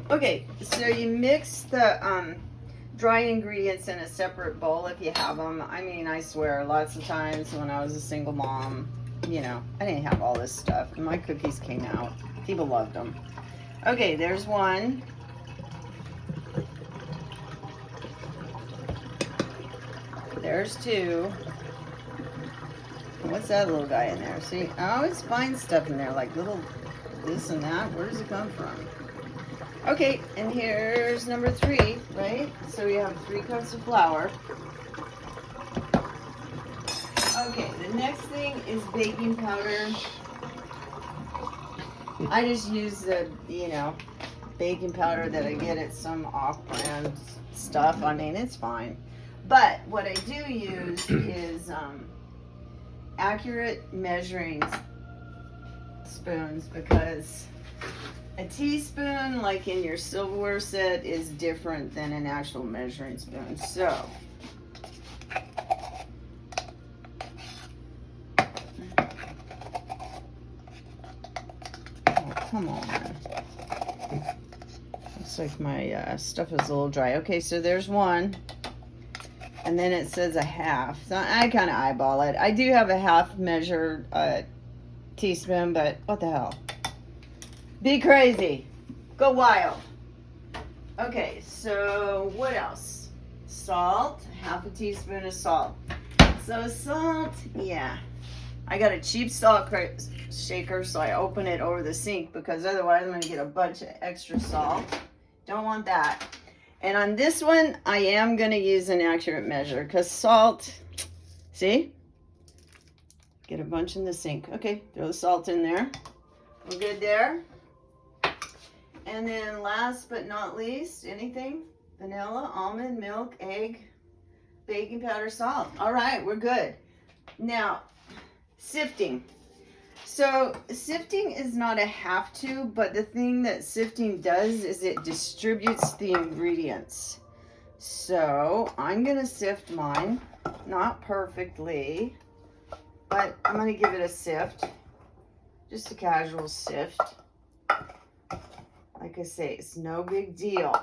Okay, so you mix the dry ingredients in a separate bowl if you have them. I mean, I swear, lots of times when I was a single mom, I didn't have all this stuff. And my cookies came out. People loved them. Okay, there's one. There's two. What's that little guy in there? See, I always find stuff in there, like little this and that. Where does it come from? Okay, and here's number 3, right? So we have 3 cups of flour. Okay, the next thing is baking powder. I just use the, baking powder that I get at some off-brand stuff. I mean, it's fine. But what I do use is accurate measuring spoons, because a teaspoon, like in your silverware set, is different than an actual measuring spoon. So, oh, come on. Looks like my stuff is a little dry. Okay, so there's one. And then it says a half. So I kind of eyeball it. I do have a half measure teaspoon, but what the hell? Be crazy. Go wild. Okay, so what else? Salt. Half a teaspoon of salt. So salt, yeah. I got a cheap salt shaker, so I open it over the sink, because otherwise I'm going to get a bunch of extra salt. Don't want that. And on this one, I am going to use an accurate measure, because salt, see? Get a bunch in the sink. Okay, throw the salt in there. We're good there. And then last but not least, anything? Vanilla, almond, milk, egg, baking powder, salt. All right, we're good. Now, sifting. So sifting is not a have to, but the thing that sifting does is it distributes the ingredients. So I'm going to sift mine, not perfectly, but I'm going to give it a sift, just a casual sift. Like I say, it's no big deal.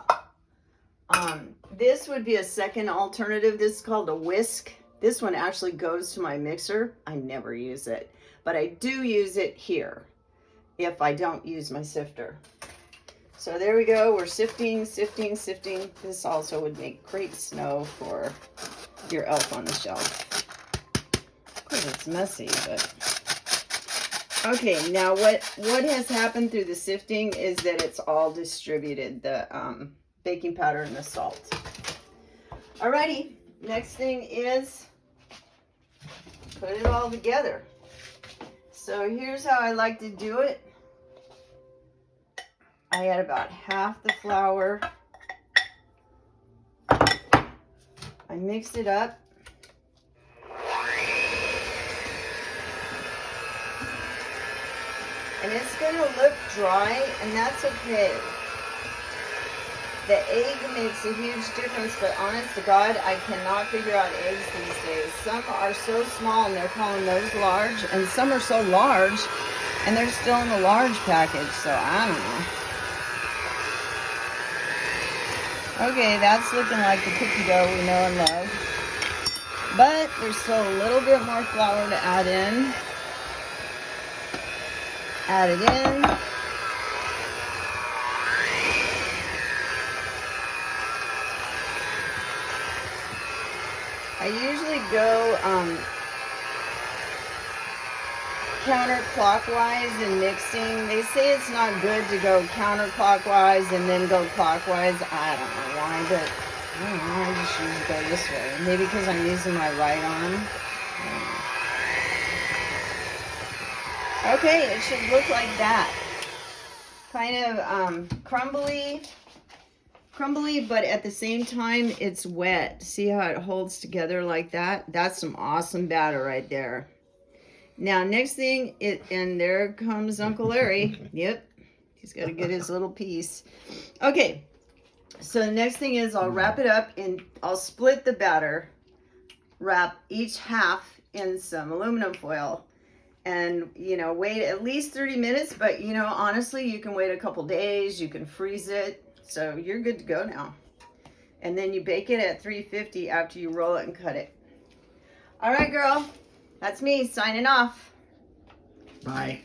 This would be a second alternative. This is called a whisk. This one actually goes to my mixer. I never use it, but I do use it here if I don't use my sifter. So there we go. We're sifting, sifting, sifting. This also would make great snow for your elf on the shelf. Of course, it's messy, but... Okay, now what has happened through the sifting is that it's all distributed, the baking powder and the salt. Alrighty, next thing is put it all together. So here's how I like to do it. I add about half the flour. I mix it up. And it's going to look dry, and that's okay. The egg makes a huge difference, but honest to God, I cannot figure out eggs these days. Some are so small, and they're calling those large, and some are so large, and they're still in the large package, so I don't know. Okay, that's looking like the cookie dough we know and love. But there's still a little bit more flour to add in. Add it in. I usually go counterclockwise in mixing. They say it's not good to go counterclockwise and then go clockwise. I don't know why, but I don't know. I just usually go this way. Maybe because I'm using my right arm. Okay, it should look like that. Kind of crumbly, but at the same time, it's wet. See how it holds together like that? That's some awesome batter right there. Now, next thing, and there comes Uncle Larry. Yep, he's got to get his little piece. Okay, so the next thing is I'll wrap it up, and I'll split the batter, wrap each half in some aluminum foil, and wait at least 30 minutes, but honestly, you can wait a couple days. You can freeze it. So you're good to go now. And then you bake it at 350 after you roll it and cut it. All right, girl. That's me signing off. Bye.